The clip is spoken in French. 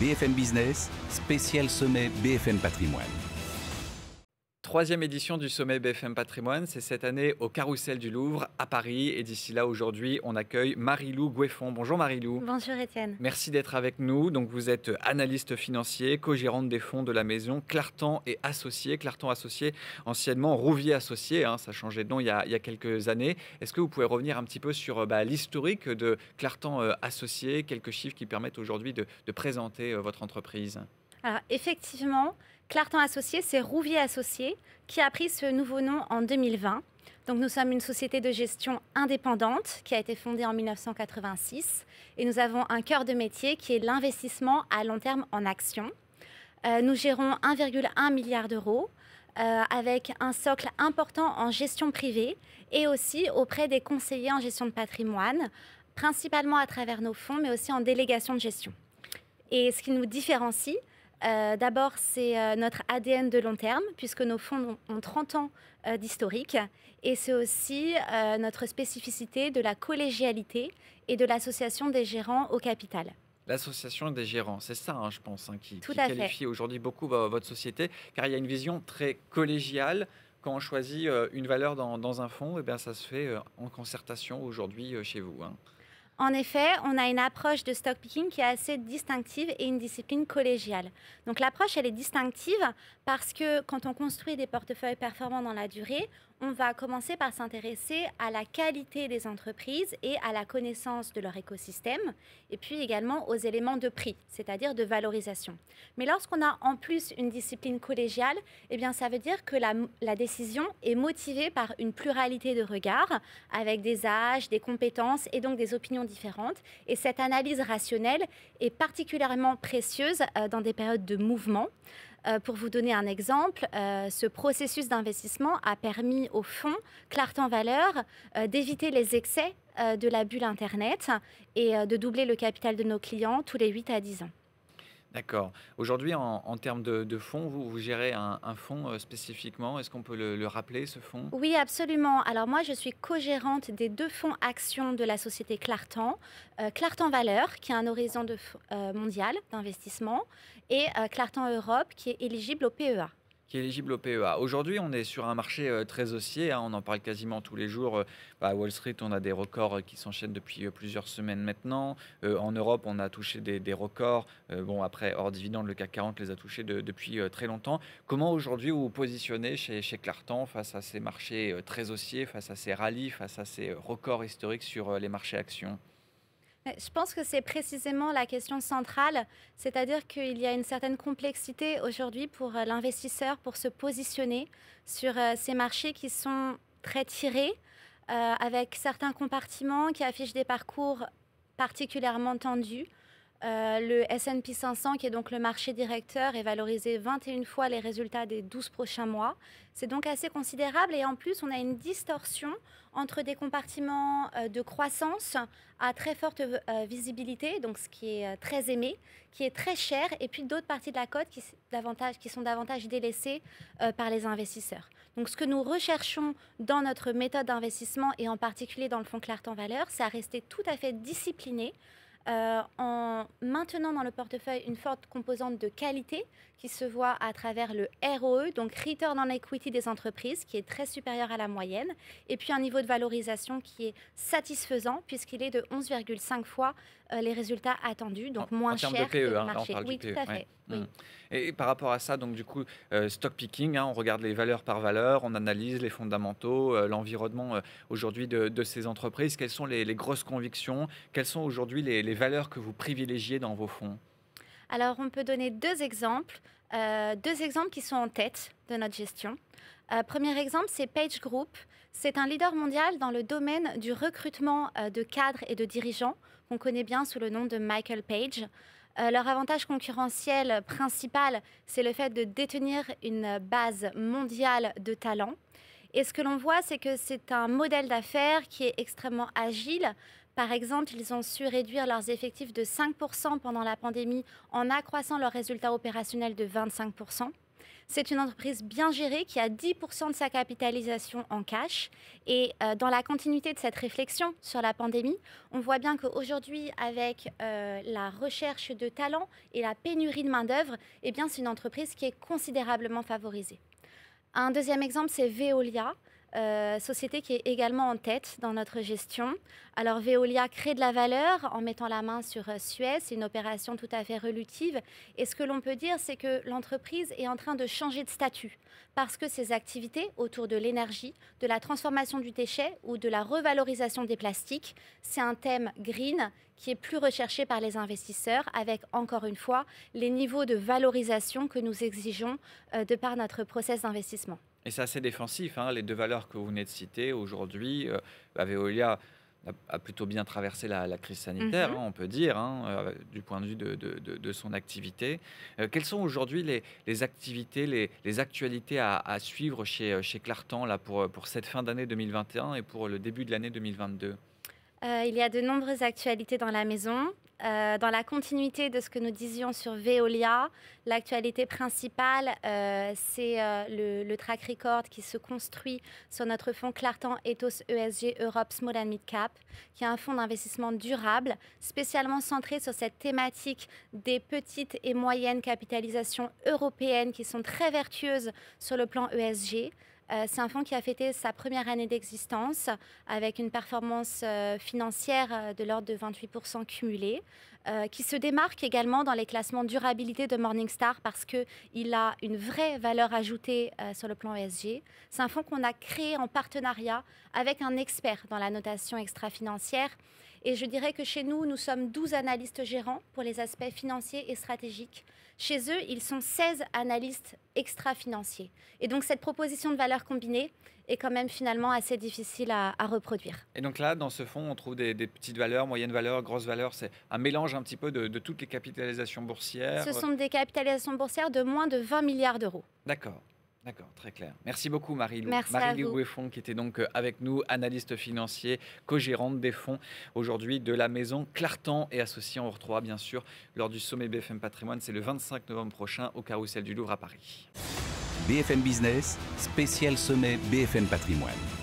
BFM Business, spécial sommet BFM Patrimoine. Troisième édition du sommet BFM Patrimoine, c'est cette année au Carrousel du Louvre à Paris. Et d'ici là, aujourd'hui, on accueille Marie-Lou Goueffon. Bonjour Marie-Lou. Bonjour Étienne. Merci d'être avec nous. Donc, vous êtes analyste financier, co-gérante des fonds de la maison Clartan et Associés. Clartan Associés, anciennement Rouvier Associés, ça a changé de nom il y a quelques années. Est-ce que vous pouvez revenir un petit peu sur l'historique de Clartan Associés, quelques chiffres qui permettent aujourd'hui de présenter votre entreprise? Alors effectivement, Clartan Associés, c'est Rouvier Associés qui a pris ce nouveau nom en 2020. Donc nous sommes une société de gestion indépendante qui a été fondée en 1986 et nous avons un cœur de métier qui est l'investissement à long terme en actions. Nous gérons 1,1 milliard d'euros avec un socle important en gestion privée et aussi auprès des conseillers en gestion de patrimoine, principalement à travers nos fonds mais aussi en délégation de gestion. Et ce qui nous différencie, d'abord, c'est notre ADN de long terme, puisque nos fonds ont 30 ans d'historique. Et c'est aussi notre spécificité de la collégialité et de l'association des gérants au capital. L'association des gérants, c'est ça, je pense, qui Tout à qualifie fait. aujourd'hui beaucoup votre société, car il y a une vision très collégiale. Quand on choisit une valeur dans un fonds, ça se fait en concertation aujourd'hui chez vous. En effet, on a une approche de stock picking qui est assez distinctive et une discipline collégiale. Donc l'approche, elle est distinctive parce que quand on construit des portefeuilles performants dans la durée, on va commencer par s'intéresser à la qualité des entreprises et à la connaissance de leur écosystème, et puis également aux éléments de prix, c'est-à-dire de valorisation. Mais lorsqu'on a en plus une discipline collégiale, ça veut dire que la décision est motivée par une pluralité de regards, avec des âges, des compétences et donc des opinions différentes. Et cette analyse rationnelle est particulièrement précieuse dans des périodes de mouvement. Pour vous donner un exemple, ce processus d'investissement a permis au fonds Clartan Valeurs d'éviter les excès de la bulle Internet et de doubler le capital de nos clients tous les 8 à 10 ans. D'accord. Aujourd'hui, en termes de fonds, vous gérez un fonds spécifiquement. Est-ce qu'on peut le rappeler, ce fonds? Oui, absolument. Alors moi, je suis co-gérante des 2 fonds actions de la société Clartan. Clartan Valeurs, qui a un horizon mondial d'investissement, et Clartan Europe, qui est éligible au PEA. Qui est éligible au PEA. Aujourd'hui, on est sur un marché très haussier, on en parle quasiment tous les jours. À Wall Street, on a des records qui s'enchaînent depuis plusieurs semaines maintenant. En Europe, on a touché des records. Après, hors dividende, le CAC 40 les a touchés depuis très longtemps. Comment aujourd'hui vous vous positionnez chez Clartan face à ces marchés très haussiers, face à ces rallyes, face à ces records historiques sur les marchés actions? Je pense que c'est précisément la question centrale, c'est-à-dire qu'il y a une certaine complexité aujourd'hui pour l'investisseur pour se positionner sur ces marchés qui sont très tirés, avec certains compartiments qui affichent des parcours particulièrement tendus. Le S&P 500, qui est donc le marché directeur, est valorisé 21 fois les résultats des 12 prochains mois. C'est donc assez considérable et en plus, on a une distorsion entre des compartiments de croissance à très forte visibilité, donc ce qui est très aimé, qui est très cher, et puis d'autres parties de la cote qui sont davantage délaissées par les investisseurs. Donc ce que nous recherchons dans notre méthode d'investissement et en particulier dans le fonds Clartan Valeurs, c'est à rester tout à fait discipliné, en maintenant dans le portefeuille une forte composante de qualité qui se voit à travers le ROE, donc Return on Equity des entreprises, qui est très supérieur à la moyenne, et puis un niveau de valorisation qui est satisfaisant puisqu'il est de 11,5 fois les résultats attendus, donc moins cher de PE, que le là, on marché. parle Oui, du PE, tout à fait. Oui. Et par rapport à ça, donc du coup, stock picking, on regarde les valeurs par valeur, on analyse les fondamentaux, l'environnement aujourd'hui de ces entreprises. Quelles sont les grosses convictions? Quelles sont aujourd'hui les valeurs que vous privilégiez dans vos fonds? Alors, on peut donner 2 exemples qui sont en tête de notre gestion. Premier exemple, c'est Page Group. C'est un leader mondial dans le domaine du recrutement de cadres et de dirigeants, qu'on connaît bien sous le nom de Michael Page. Leur avantage concurrentiel principal, c'est le fait de détenir une base mondiale de talents. Et ce que l'on voit, c'est que c'est un modèle d'affaires qui est extrêmement agile. Par exemple, ils ont su réduire leurs effectifs de 5% pendant la pandémie en accroissant leurs résultats opérationnels de 25%. C'est une entreprise bien gérée qui a 10% de sa capitalisation en cash. Et dans la continuité de cette réflexion sur la pandémie, on voit bien qu'aujourd'hui, avec la recherche de talents et la pénurie de main-d'œuvre, eh bien, c'est une entreprise qui est considérablement favorisée. Un deuxième exemple, c'est Veolia. Société qui est également en tête dans notre gestion. Alors Veolia crée de la valeur en mettant la main sur Suez, c'est une opération tout à fait relutive. Et ce que l'on peut dire, c'est que l'entreprise est en train de changer de statut parce que ses activités autour de l'énergie, de la transformation du déchet ou de la revalorisation des plastiques, c'est un thème green qui est plus recherché par les investisseurs avec, encore une fois, les niveaux de valorisation que nous exigeons de par notre process d'investissement. Et c'est assez défensif, hein, les deux valeurs que vous venez de citer aujourd'hui. Veolia a plutôt bien traversé la crise sanitaire, on peut dire, du point de vue de son activité. Quelles sont aujourd'hui les activités, les actualités à suivre chez Clartan là, pour cette fin d'année 2021 et pour le début de l'année 2022 ? Il y a de nombreuses actualités dans la maison. Dans la continuité de ce que nous disions sur Veolia, l'actualité principale, c'est le track record qui se construit sur notre fonds Clartan Ethos ESG Europe Small and Mid Cap, qui est un fonds d'investissement durable, spécialement centré sur cette thématique des petites et moyennes capitalisations européennes qui sont très vertueuses sur le plan ESG. C'est un fonds qui a fêté sa première année d'existence avec une performance financière de l'ordre de 28% cumulé, qui se démarque également dans les classements durabilité de Morningstar parce qu'il a une vraie valeur ajoutée sur le plan ESG. C'est un fonds qu'on a créé en partenariat avec un expert dans la notation extra-financière. Et je dirais que chez nous, nous sommes 12 analystes gérants pour les aspects financiers et stratégiques. Chez eux, ils sont 16 analystes extra-financiers. Et donc, cette proposition de valeur combinée est quand même finalement assez difficile à reproduire. Et donc là, dans ce fonds, on trouve des petites valeurs, moyennes valeurs, grosses valeurs. C'est un mélange un petit peu de toutes les capitalisations boursières. Ce sont des capitalisations boursières de moins de 20 milliards d'euros. D'accord. D'accord, très clair. Merci beaucoup Marie-Lou. Marie-Lou Boueffon qui était donc avec nous, analyste financier, co-gérante des fonds aujourd'hui de la maison Clartan et associée. On vous retrouvera bien sûr lors du sommet BFM Patrimoine. C'est le 25 novembre prochain au Carrousel du Louvre à Paris. BFM Business, spécial sommet BFM Patrimoine.